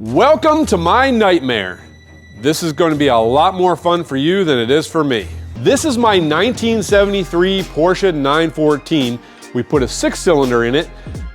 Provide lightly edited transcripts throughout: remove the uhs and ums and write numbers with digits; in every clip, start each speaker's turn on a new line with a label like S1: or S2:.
S1: Welcome to my nightmare. This is going to be a lot more fun for you than it is for me. This is my 1973 Porsche 914. We put a 6-cylinder in it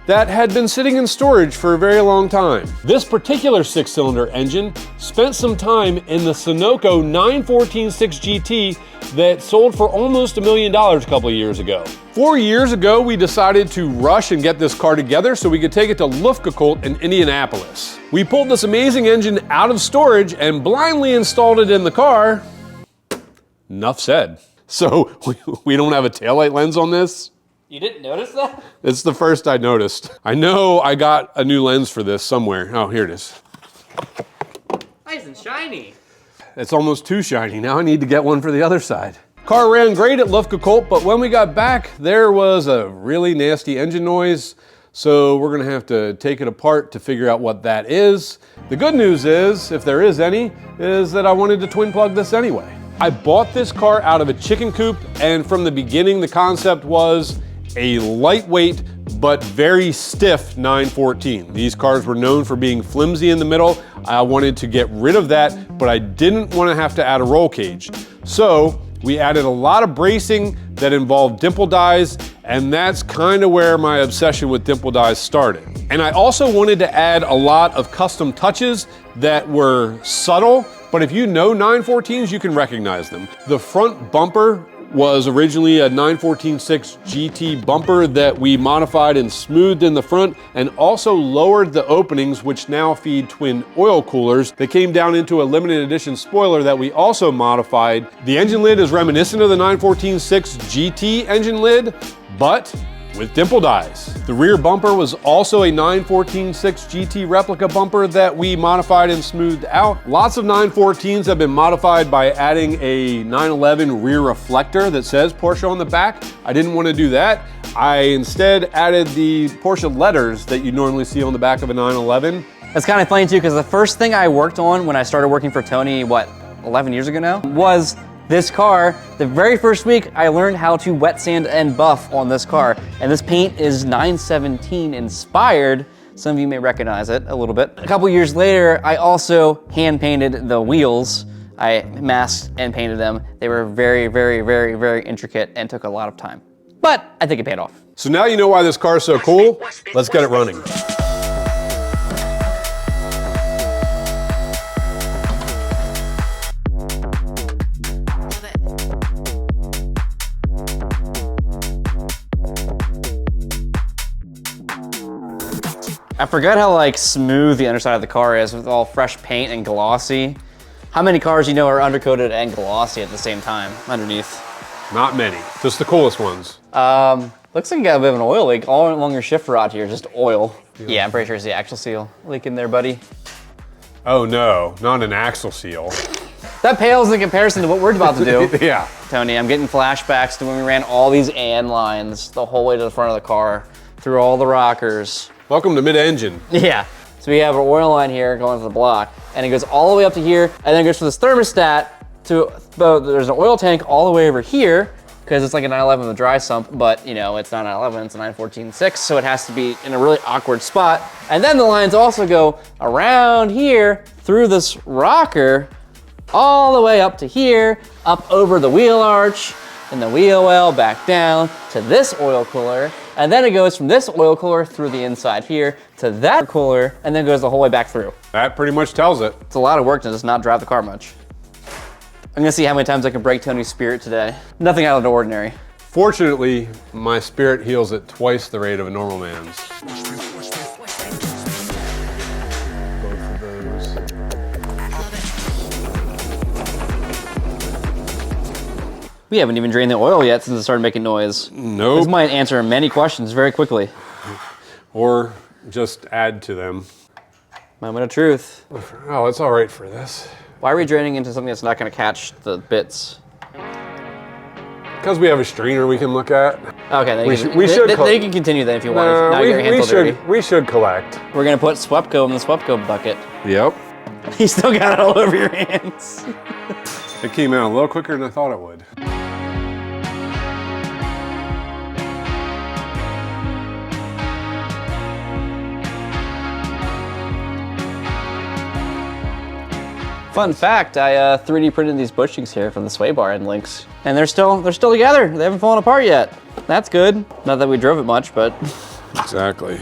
S1: that had been sitting in storage for a very long time. This particular 6-cylinder engine spent some time in the Sunoco 914 6GT that sold for almost $1 million a couple of years ago. 4 years ago, we decided to rush and get this car together so we could take it to Lufkakult in Indianapolis. We pulled this amazing engine out of storage and blindly installed it in the car. Enough said. So we don't have a taillight lens on this.
S2: You didn't notice that?
S1: It's the first I noticed. I know I got a new lens for this somewhere. Oh, here it is.
S2: Nice and shiny.
S1: It's almost too shiny. Now I need to get one for the other side. Car ran great at Lufkakult, but when we got back, there was a really nasty engine noise. So we're gonna have to take it apart to figure out what that is. The good news is, if there is any, is that I wanted to twin plug this anyway. I bought this car out of a chicken coop, and from the beginning, the concept was a lightweight but very stiff 914. These cars were known for being flimsy in the middle. I wanted to get rid of that, but I didn't want to have to add a roll cage. So we added a lot of bracing that involved dimple dies, and that's kind of where my obsession with dimple dies started. And I also wanted to add a lot of custom touches that were subtle, but if you know 914s, you can recognize them. The front bumper was originally a 914 6 GT bumper that we modified and smoothed in the front, and also lowered the openings, which now feed twin oil coolers. They came down into a limited edition spoiler that we also modified. The engine lid is reminiscent of the 914 6 GT engine lid, but with dimple dies. The rear bumper was also a 914 6 GT replica bumper that we modified and smoothed out. Lots of 914s have been modified by adding a 911 rear reflector that says Porsche on the back. I didn't want to do that. I instead added the Porsche letters that you normally see on the back of a 911.
S2: That's kind of funny too, because the first thing I worked on when I started working for Tony, 11 years ago now, was this car. The very first week, I learned how to wet sand and buff on this car. And this paint is 917 inspired. Some of you may recognize it a little bit. A couple years later, I also hand painted the wheels. I masked and painted them. They were very, very, very, very intricate and took a lot of time. But I think it paid off.
S1: So now you know why this car is so cool. Let's get it running.
S2: I forgot how smooth the underside of the car is with all fresh paint and glossy. How many cars you know are undercoated and glossy at the same time underneath?
S1: Not many, just the coolest ones.
S2: Looks like you got a bit of an oil leak all along your shift rod here, just oil. Yeah, I'm pretty sure it's the axle seal leaking there, buddy.
S1: Oh no, not an axle seal.
S2: That pales in comparison to what we're about to do.
S1: Yeah.
S2: Tony, I'm getting flashbacks to when we ran all these AN lines the whole way to the front of the car, through all the rockers.
S1: Welcome to mid-engine.
S2: Yeah. So we have an oil line here going to the block, and it goes all the way up to here, and then it goes from this thermostat to, there's an oil tank all the way over here, because it's like a 911 with a dry sump, but you know, it's not 911, it's a 914 6, so it has to be in a really awkward spot. And then the lines also go around here, through this rocker, all the way up to here, up over the wheel arch, and the wheel well back down to this oil cooler, and then it goes from this oil cooler through the inside here to that cooler, and then goes the whole way back through.
S1: That pretty much tells it.
S2: It's a lot of work to just not drive the car much. I'm gonna see how many times I can break Tony's spirit today. Nothing out of the ordinary.
S1: Fortunately, my spirit heals at twice the rate of a normal man's. Both of those.
S2: We haven't even drained the oil yet since it started making noise.
S1: Nope.
S2: This might answer many questions very quickly.
S1: Or just add to them.
S2: Moment of truth.
S1: Oh, it's all right for this.
S2: Why are we draining into something that's not gonna catch the bits?
S1: Because we have a strainer we can look at.
S2: Okay, then you can continue then if you want.
S1: No,
S2: now your hands are dirty.
S1: We should collect.
S2: We're gonna put Swepco in the Swepco bucket.
S1: Yep.
S2: You still got it all over your hands.
S1: It came out a little quicker than I thought it would.
S2: Fun fact, I 3D printed these bushings here from the sway bar end links. And they're still together. They haven't fallen apart yet. That's good. Not that we drove it much, but.
S1: Exactly.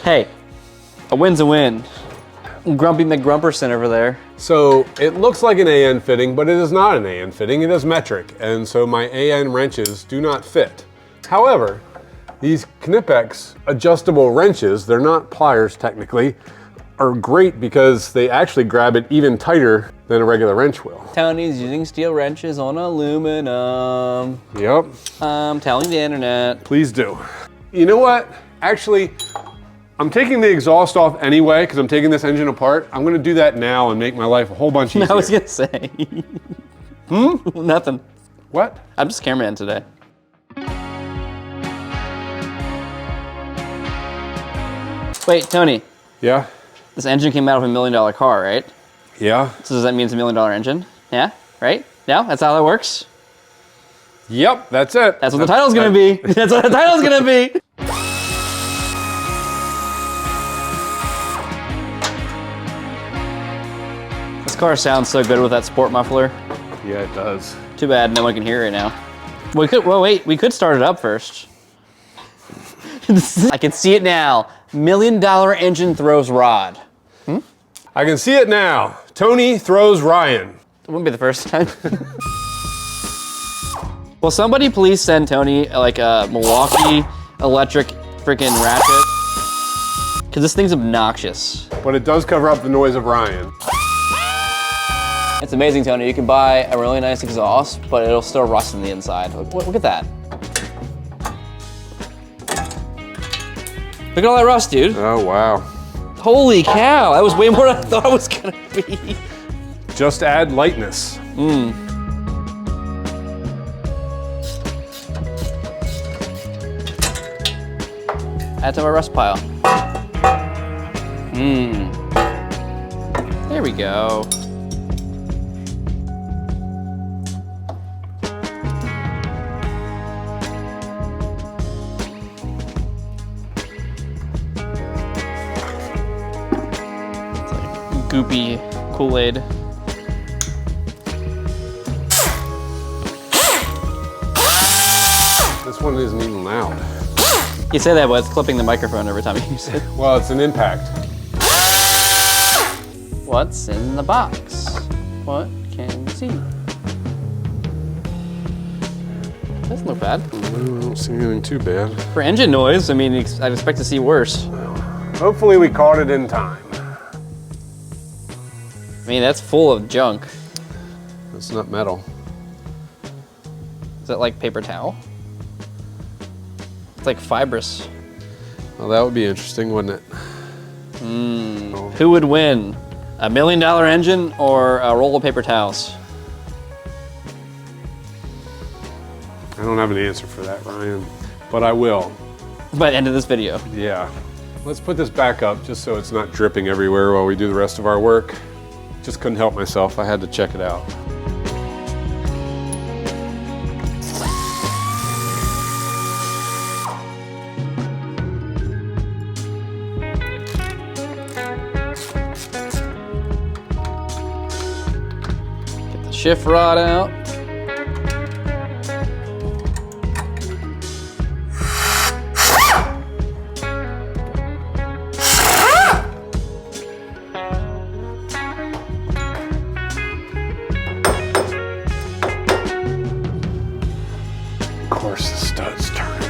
S2: Hey, a win's a win. Grumpy McGrumperson over there.
S1: So it looks like an AN fitting, but it is not an AN fitting, it is metric. And so my AN wrenches do not fit. However, these Knipex adjustable wrenches, they're not pliers technically, are great because they actually grab it even tighter than a regular wrench will.
S2: Tony's using steel wrenches on aluminum.
S1: Yep.
S2: I'm telling the internet.
S1: Please do. You know what? Actually, I'm taking the exhaust off anyway because I'm taking this engine apart. I'm gonna do that now and make my life a whole bunch easier.
S2: I was gonna say. Nothing.
S1: What?
S2: I'm just cameraman today. Wait, Tony.
S1: Yeah?
S2: This engine came out of $1 million car, right?
S1: Yeah?
S2: So does that mean it's $1 million engine? Yeah? Right? Yeah? That's how that works?
S1: Yep, that's it.
S2: That's what the title's gonna be. That's what the title's gonna be. This car sounds so good with that sport muffler.
S1: Yeah, it does.
S2: Too bad no one can hear it now. We could, well wait, we could start it up first. I can see it now. $1 million engine throws rod.
S1: I can see it now. Tony throws Ryan.
S2: It wouldn't be the first time. Will somebody please send Tony like a Milwaukee electric freaking ratchet? Because this thing's obnoxious.
S1: But it does cover up the noise of Ryan.
S2: It's amazing, Tony. You can buy a really nice exhaust, but it'll still rust on the inside. Look at that. Look at all that rust, dude.
S1: Oh, wow.
S2: Holy cow, that was way more than I thought it was gonna be.
S1: Just add lightness.
S2: Add to my rust pile. There we go. Goopy Kool-Aid.
S1: This one isn't even loud.
S2: You say that, but it's clipping the microphone every time you use it.
S1: Well, it's an impact.
S2: What's in the box? What can you see? Doesn't look bad.
S1: I don't see anything too bad.
S2: For engine noise, I mean, I'd expect to see worse.
S1: Hopefully we caught it in time.
S2: I mean, that's full of junk.
S1: It's not metal.
S2: Is that like paper towel? It's like fibrous.
S1: Well, that would be interesting, wouldn't it?
S2: Who would win? A $1 million engine or a roll of paper towels?
S1: I don't have an answer for that, Ryan, but I will.
S2: By the end of this video.
S1: Yeah. Let's put this back up just so it's not dripping everywhere while we do the rest of our work. Just couldn't help myself. I had to check it out.
S2: Get the shift rod out.
S1: Of course, the stud's turning.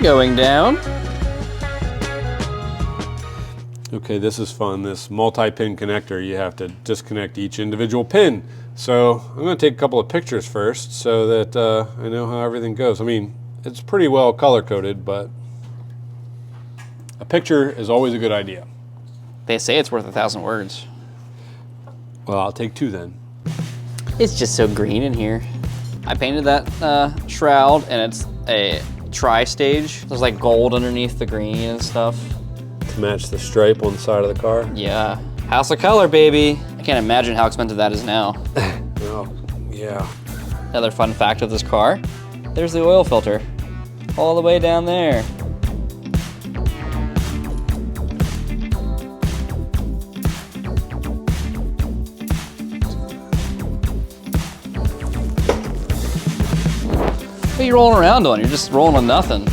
S2: Going down.
S1: Okay, this is fun. This multi-pin connector, you have to disconnect each individual pin. So I'm going to take a couple of pictures first so that I know how everything goes. I mean, it's pretty well color-coded, but a picture is always a good idea.
S2: They say it's worth 1,000 words.
S1: Well, I'll take two then.
S2: It's just so green in here. I painted that shroud, and it's a tri-stage. There's like gold underneath the green and stuff.
S1: To match the stripe on the side of the car?
S2: Yeah. House of color, baby. I can't imagine how expensive that is now.
S1: Oh, yeah.
S2: Another fun fact of this car, there's the oil filter. All the way down there. you rolling around on? You're just rolling on nothing.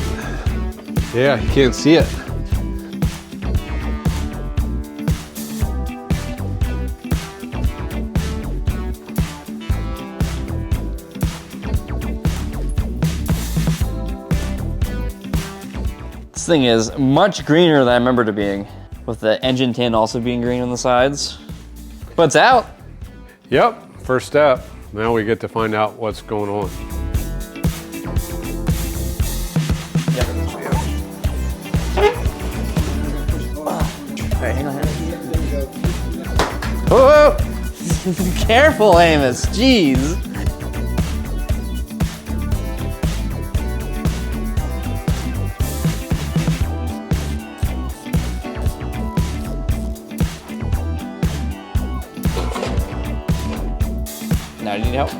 S1: Yeah, you can't see it.
S2: This thing is much greener than I remember it being, with the engine tin also being green on the sides. But it's out.
S1: Yep, first step. Now we get to find out what's going on.
S2: Alright, hang on. Whoa! Careful, Amos. Jeez. Now, do you need help?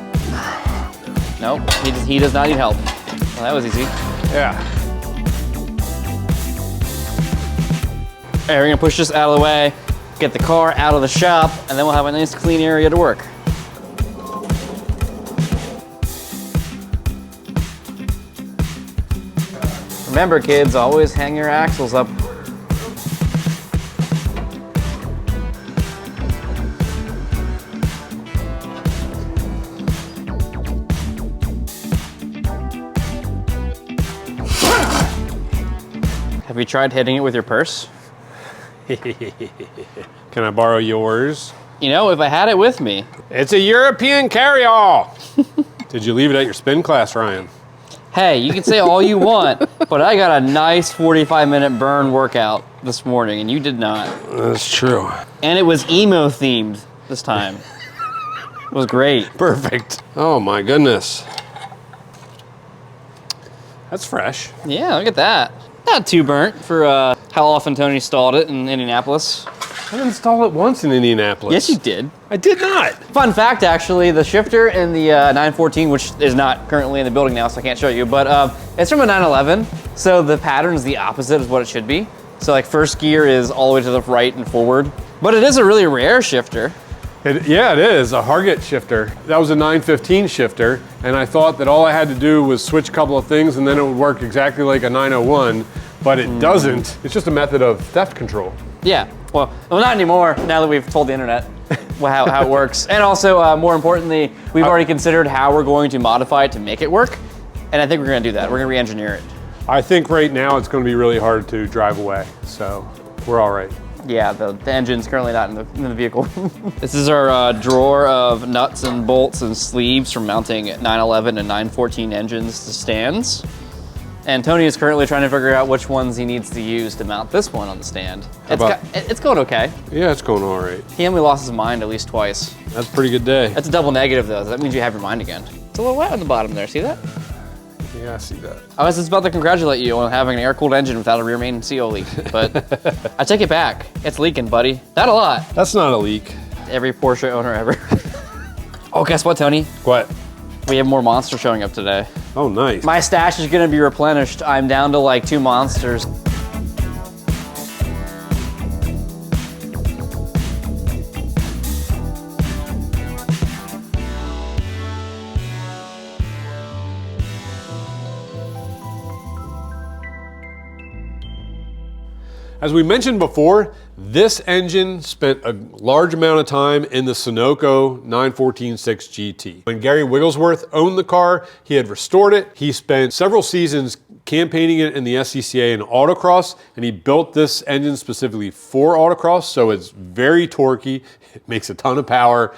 S2: Nope, he does not need help. Well, that was easy.
S1: Yeah.
S2: All right, we're gonna push this out of the way, get the car out of the shop, and then we'll have a nice clean area to work. Remember, kids, always hang your axles up. Have you tried hitting it with your purse?
S1: Can I borrow yours?
S2: You know, if I had it with me.
S1: It's a European carry-all. Did you leave it at your spin class, Ryan?
S2: Hey, you can say all you want, but I got a nice 45-minute burn workout this morning, and you did not.
S1: That's true.
S2: And it was emo themed this time. It was great.
S1: Perfect. Oh my goodness. That's fresh.
S2: Yeah, look at that. Not too burnt for how often Tony stalled it in Indianapolis.
S1: I didn't install it once in Indianapolis.
S2: Yes, you did.
S1: I did not.
S2: Fun fact, actually, the shifter in the 914, which is not currently in the building now, so I can't show you, but it's from a 911, so the pattern is the opposite of what it should be. So like first gear is all the way to the right and forward, but it is a really rare shifter.
S1: Yeah, it is, a Hargett shifter. That was a 915 shifter, and I thought that all I had to do was switch a couple of things and then it would work exactly like a 901, but it doesn't. It's just a method of theft control.
S2: Yeah, well, not anymore, now that we've told the internet how it works. And also, more importantly, we've already considered how we're going to modify it to make it work, and I think we're gonna do that. We're gonna re-engineer it.
S1: I think right now it's gonna be really hard to drive away, so we're all right.
S2: Yeah, the engine's currently not in the vehicle. This is our drawer of nuts and bolts and sleeves for mounting 911 and 914 engines to stands. And Tony is currently trying to figure out which ones he needs to use to mount this one on the stand. It's going okay.
S1: Yeah, it's going all right.
S2: He only lost his mind at least twice.
S1: That's a pretty good day.
S2: That's a double negative though. That means you have your mind again. It's a little wet on the bottom there, see that?
S1: Yeah, I see that.
S2: I was just about to congratulate you on having an air-cooled engine without a rear main CO leak, but I take it back. It's leaking, buddy. Not a lot.
S1: That's not a leak.
S2: Every Porsche owner ever. Oh, guess what, Tony?
S1: What?
S2: We have more monsters showing up today.
S1: Oh, nice.
S2: My stash is gonna be replenished. I'm down to like 2 monsters.
S1: As we mentioned before, this engine spent a large amount of time in the Sunoco 914-6 GT. When Gary Wigglesworth owned the car, he had restored it. He spent several seasons campaigning it in the SCCA and autocross, and he built this engine specifically for autocross, so it's very torquey. It makes a ton of power.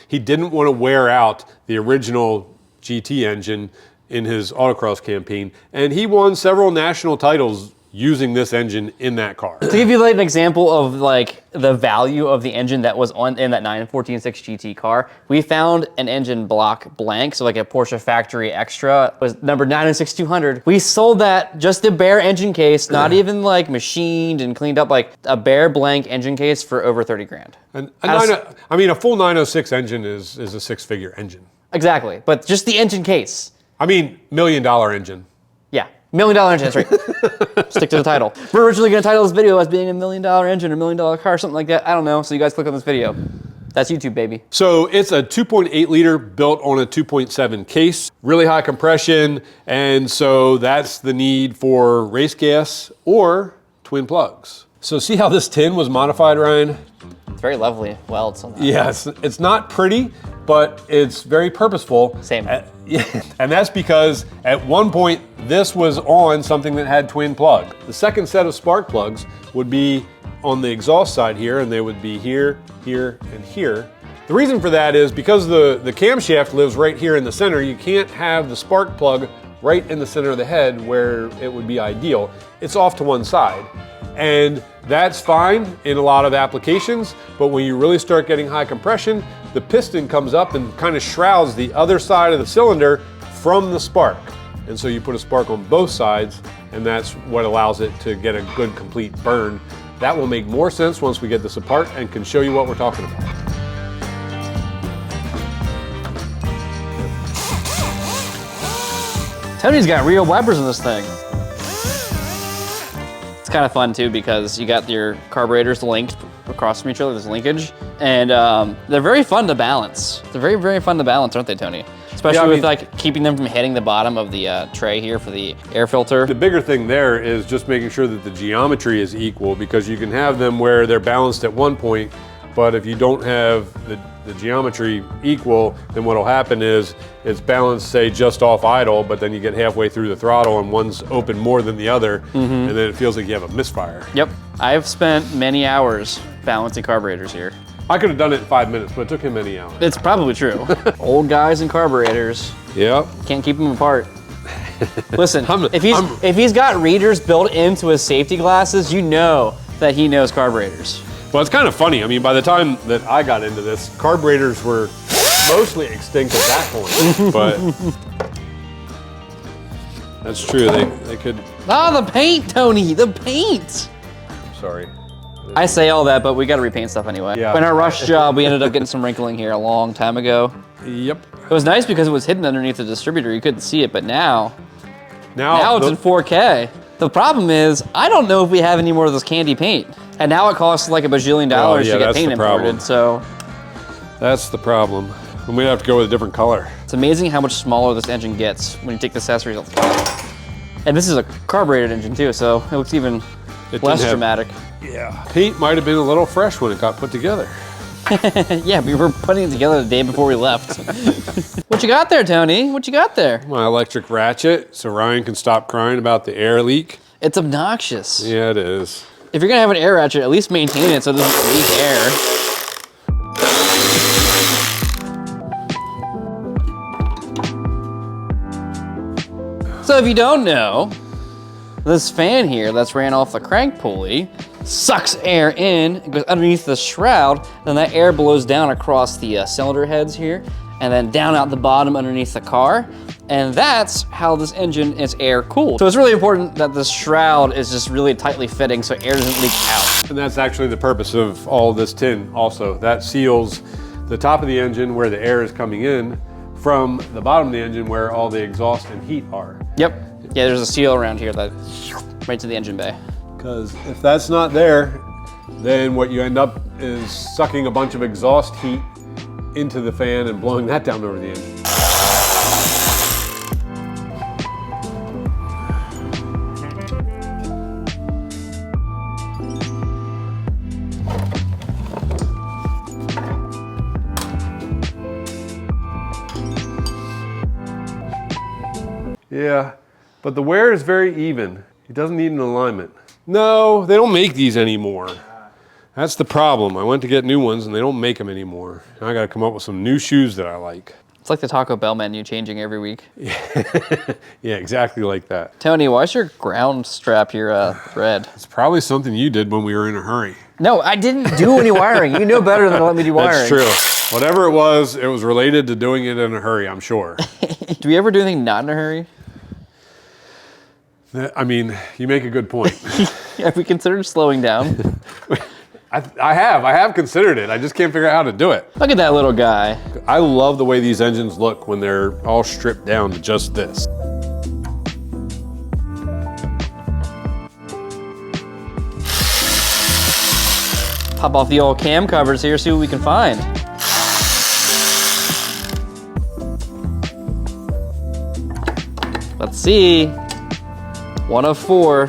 S1: He didn't want to wear out the original GT engine in his autocross campaign, and he won several national titles using this engine in that car.
S2: To give you like an example of like the value of the engine that was in that 914-6 GT car, we found an engine block blank, so like a Porsche factory extra, was number 906-200. We sold that, just the bare engine case, not even like machined and cleaned up, like a bare blank engine case for over 30 grand.
S1: And a full 906 engine is a 6-figure engine.
S2: Exactly, but just the engine case.
S1: I mean, $1 million engine.
S2: Yeah, $1 million engine, that's right. Stick to the title. We're originally gonna title this video as being $1 million engine or $1 million car, something like that. I don't know, so you guys click on this video. That's YouTube, baby.
S1: So it's a 2.8 liter built on a 2.7 case, really high compression, and so that's the need for race gas or twin plugs. So see how this tin was modified, Ryan?
S2: It's very lovely welds on that.
S1: Yes, it's not pretty, but it's very purposeful.
S2: Same.
S1: And that's because at one point, this was on something that had twin plug. The second set of spark plugs would be on the exhaust side here, and they would be here, here, and here. The reason for that is because the camshaft lives right here in the center, you can't have the spark plug right in the center of the head where it would be ideal. It's off to one side. And that's fine in a lot of applications, but when you really start getting high compression, the piston comes up and kind of shrouds the other side of the cylinder from the spark. And so you put a spark on both sides, and that's what allows it to get a good complete burn. That will make more sense once we get this apart and can show you what we're talking about.
S2: Tony's got real wipers in this thing. It's kind of fun too because you got your carburetors linked across from each other, there's linkage, and they're very fun to balance. They're very, very fun to balance, aren't they, Tony? Especially with like keeping them from hitting the bottom of the tray here for the air filter.
S1: The bigger thing there is just making sure that the geometry is equal, because you can have them where they're balanced at one point, but if you don't have the geometry equal, then what'll happen is it's balanced, say, just off idle, but then you get halfway through the throttle and one's open more than the other, and then it feels like you have a misfire.
S2: Yep, I've spent many hours balancing carburetors here.
S1: I could have done it in 5 minutes, but it took him many hours.
S2: It's probably true. Old guys and carburetors.
S1: Yep.
S2: Can't keep them apart. Listen, if he's got readers built into his safety glasses, you know that he knows carburetors.
S1: Well, it's kind of funny. I mean, by the time that I got into this, carburetors were mostly extinct at that point, but that's true. They could.
S2: Ah, the paint, Tony, the paint.
S1: Sorry.
S2: I say all that, but we got to repaint stuff anyway.
S1: Yeah.
S2: In our rush job, we ended up getting some wrinkling here a long time ago.
S1: Yep.
S2: It was nice because it was hidden underneath the distributor. You couldn't see it, but now it's in 4K. The problem is, I don't know if we have any more of this candy paint. And now it costs like $1 bajillion to get paint imported, so.
S1: That's the problem. And we'd have to go with a different color.
S2: It's amazing how much smaller this engine gets when you take the accessories off the car. And this is a carbureted engine too, so it looks even less dramatic.
S1: Yeah. Paint might have been a little fresh when it got put together.
S2: Yeah, we were putting it together the day before we left. What you got there, Tony? What you got there?
S1: My electric ratchet, so Ryan can stop crying about the air leak.
S2: It's obnoxious.
S1: Yeah, it is.
S2: If you're gonna have an air ratchet, at least maintain it so it doesn't leak air. So if you don't know, this fan here that's ran off the crank pulley sucks air in, it goes underneath the shroud, then that air blows down across the cylinder heads here, and then down out the bottom underneath the car. And that's how this engine is air cooled. So it's really important that this shroud is just really tightly fitting so air doesn't leak out.
S1: And that's actually the purpose of all this tin also. That seals the top of the engine where the air is coming in from the bottom of the engine where all the exhaust and heat are.
S2: Yep. Yeah, there's a seal around here that right to the engine bay.
S1: Because if that's not there, then what you end up is sucking a bunch of exhaust heat into the fan and blowing that down over the engine. Yeah, but the wear is very even. It doesn't need an alignment. No, they don't make these anymore. That's the problem. I went to get new ones and they don't make them anymore. Now I gotta come up with some new shoes that I like.
S2: It's like the Taco Bell menu changing every week.
S1: Yeah, exactly like that.
S2: Tony, why is your ground strap here red?
S1: It's probably something you did when we were in a hurry.
S2: No, I didn't do any wiring. You know better than to let me do wiring.
S1: That's true. Whatever it was related to doing it in a hurry, I'm sure.
S2: Do we ever do anything not in a hurry?
S1: I mean, you make a good point.
S2: Have we considered slowing down?
S1: I have considered it. I just can't figure out how to do it.
S2: Look at that little guy.
S1: I love the way these engines look when they're all stripped down to just this.
S2: Pop off the old cam covers here, see what we can find. see. 1 of 4.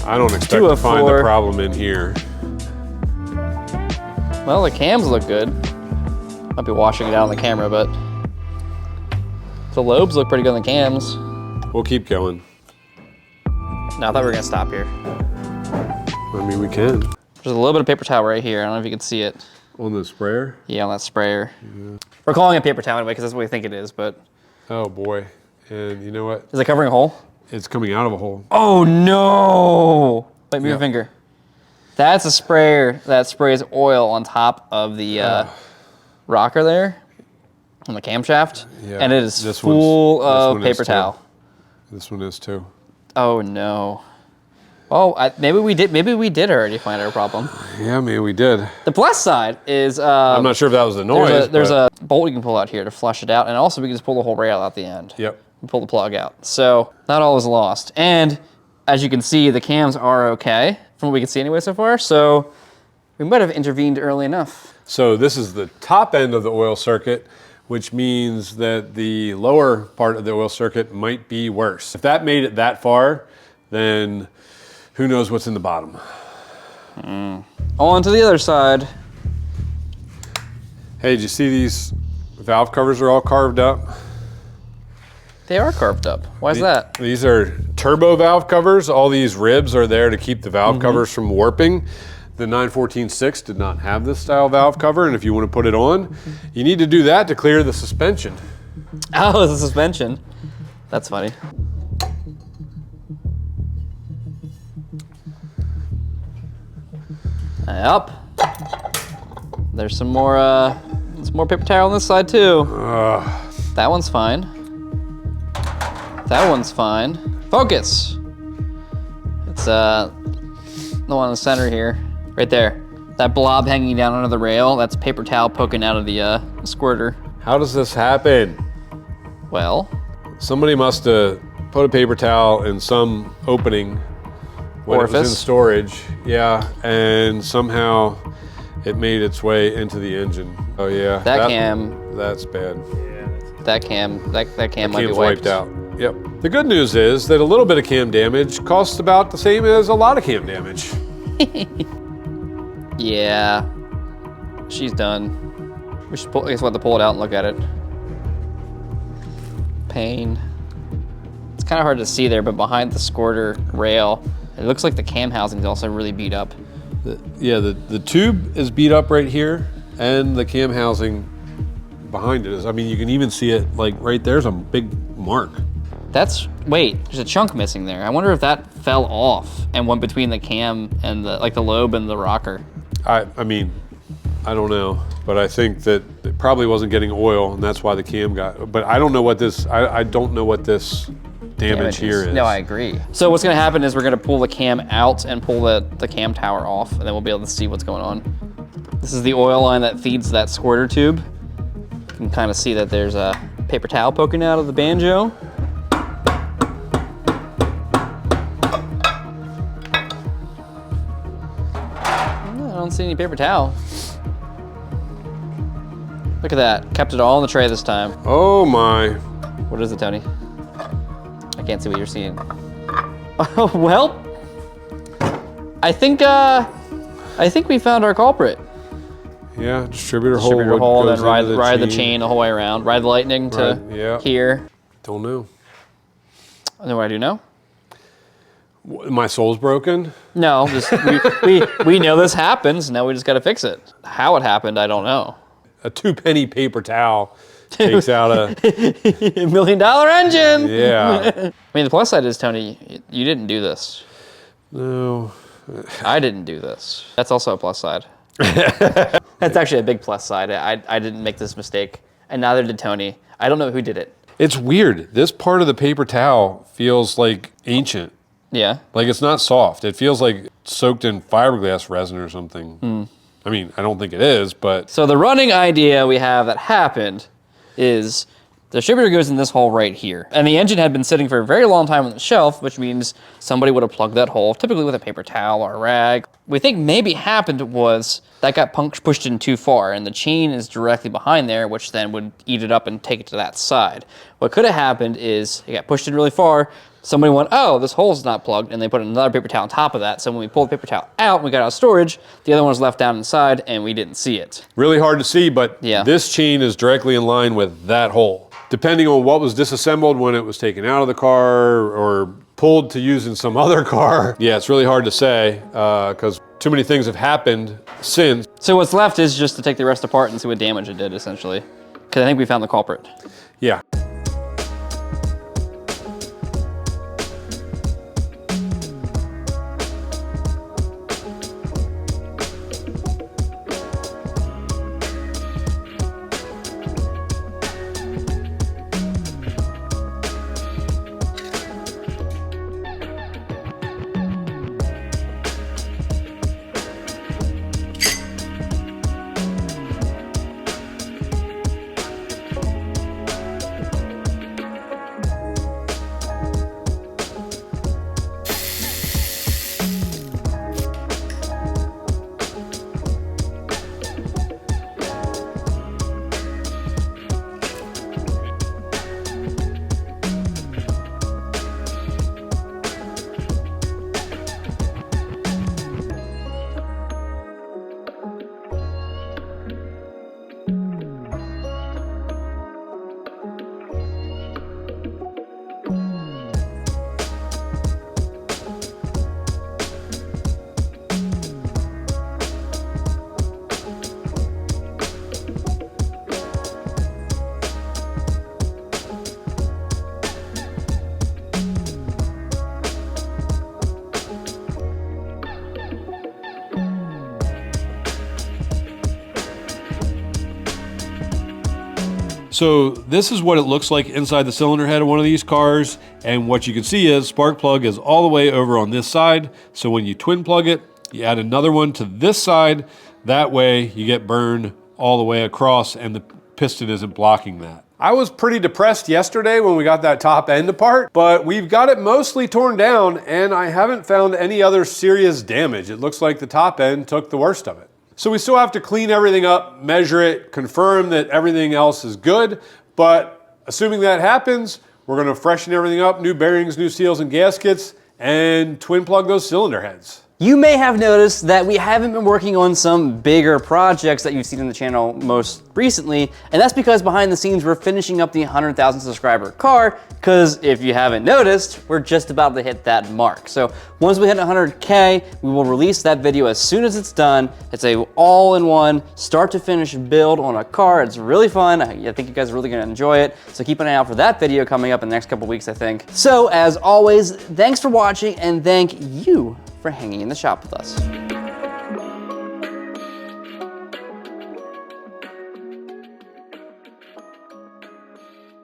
S1: I don't expect
S2: 2
S1: to
S2: of
S1: find
S2: 4.
S1: the problem in here.
S2: Well, the cams look good. Might be washing it out on the camera, but the lobes look pretty good on the cams.
S1: We'll keep going.
S2: No, I thought we were gonna stop here.
S1: I mean, we can.
S2: There's a little bit of paper towel right here. I don't know if you can see it.
S1: On the sprayer?
S2: Yeah, on that sprayer. Yeah. We're calling it paper towel anyway, because that's what we think it is, but.
S1: Oh boy. And you know what?
S2: Is it covering a hole?
S1: It's coming out of a hole.
S2: Oh no! Wait, move your finger. That's a sprayer that sprays oil on top of the rocker there, on the camshaft, and it is full of paper towel.
S1: This one is too.
S2: Oh no! Oh, maybe we did already find our problem.
S1: Yeah, maybe we did.
S2: The plus side is
S1: I'm not sure if that was the noise.
S2: There's a bolt you can pull out here to flush it out, and also we can just pull the whole rail out the end.
S1: Yep.
S2: And pull the plug out. So not all is lost. And as you can see, the cams are okay from what we can see anyway so far. So we might have intervened early enough.
S1: So this is the top end of the oil circuit, which means that the lower part of the oil circuit might be worse. If that made it that far, then who knows what's in the bottom.
S2: On to the other side.
S1: Hey, did you see these valve covers are all carved up?
S2: They are carved up. Why is that?
S1: These are turbo valve covers. All these ribs are there to keep the valve covers from warping. The 914-6 did not have this style valve cover, and if you want to put it on, you need to do that to clear the suspension.
S2: Oh, the suspension. That's funny. Yep. There's some more paper towel on this side too. That one's fine. That one's fine. Focus. It's the one in the center here, right there. That blob hanging down under the rail, that's paper towel poking out of the squirter.
S1: How does this happen?
S2: Well,
S1: somebody must have put a paper towel in some opening when it was in storage. Yeah, and somehow it made its way into the engine. Oh yeah.
S2: That cam.
S1: That's bad.
S2: That cam might be
S1: wiped out. Yep. The good news is that a little bit of cam damage costs about the same as a lot of cam damage.
S2: Yeah. She's done. We should I guess we'll have to pull it out and look at it. Pain. It's kind of hard to see there, but behind the squirter rail, it looks like the cam housing is also really beat up.
S1: The tube is beat up right here, and the cam housing behind it is. I mean, you can even see it like right there's a big mark.
S2: Wait, there's a chunk missing there. I wonder if that fell off and went between the cam and the lobe and the rocker.
S1: I mean, I don't know, but I think that it probably wasn't getting oil, and that's why the cam got. But I don't know what this. I don't know what this damage here is.
S2: No, I agree. So what's going to happen is we're going to pull the cam out and pull the cam tower off, and then we'll be able to see what's going on. This is the oil line that feeds that squirter tube. You can kind of see that there's a paper towel poking out of the banjo. I don't see any paper towel. Look at that. Kept it all in the tray this time.
S1: Oh my.
S2: What is it, Tony? I can't see what you're seeing. Well, I think we found our culprit.
S1: Yeah, distributor
S2: hole, then ride the chain the whole way around. Ride the lightning to here.
S1: Don't know.
S2: And then what I do know?
S1: My soul's broken?
S2: No, just we know this happens. Now we just got to fix it. How it happened, I don't know.
S1: A 2-penny paper towel takes out a
S2: $1 million engine.
S1: Yeah.
S2: I mean, the plus side is, Tony, you didn't do this.
S1: No.
S2: I didn't do this. That's also a plus side. That's actually a big plus side. I didn't make this mistake, and neither did Tony. I don't know who did it.
S1: It's weird. This part of the paper towel feels like ancient.
S2: Yeah.
S1: Like it's not soft. It feels like soaked in fiberglass resin or something. I mean, I don't think it is, but...
S2: So the running idea we have that happened is The distributor goes in this hole right here. And the engine had been sitting for a very long time on the shelf, which means somebody would have plugged that hole, typically with a paper towel or a rag. We think maybe happened was that got pushed in too far, and the chain is directly behind there, which then would eat it up and take it to that side. What could have happened is it got pushed in really far, somebody went, oh, this hole's not plugged, and they put another paper towel on top of that. So when we pulled the paper towel out and we got out of storage, the other one was left down inside and we didn't see it.
S1: Really hard to see, but
S2: yeah,
S1: this chain is directly in line with that hole. Depending on what was disassembled when it was taken out of the car or pulled to use in some other car. Yeah, it's really hard to say because too many things have happened since.
S2: So what's left is just to take the rest apart and see what damage it did, essentially. Because I think we found the culprit.
S1: Yeah. So this is what it looks like inside the cylinder head of one of these cars. And what you can see is spark plug is all the way over on this side. So when you twin plug it, you add another one to this side. That way you get burn all the way across and the piston isn't blocking that. I was pretty depressed yesterday when we got that top end apart, but we've got it mostly torn down and I haven't found any other serious damage. It looks like the top end took the worst of it. So we still have to clean everything up, measure it, confirm that everything else is good, but assuming that happens, we're gonna freshen everything up, new bearings, new seals and gaskets, and twin plug those cylinder heads.
S2: You may have noticed that we haven't been working on some bigger projects that you've seen on the channel most recently, and that's because behind the scenes we're finishing up the 100,000 subscriber car, because if you haven't noticed, we're just about to hit that mark. So once we hit 100K, we will release that video as soon as it's done. It's a all-in-one, start to finish build on a car. It's really fun. I think you guys are really gonna enjoy it. So keep an eye out for that video coming up in the next couple weeks, I think. So as always, thanks for watching and thank you for hanging in the shop with us.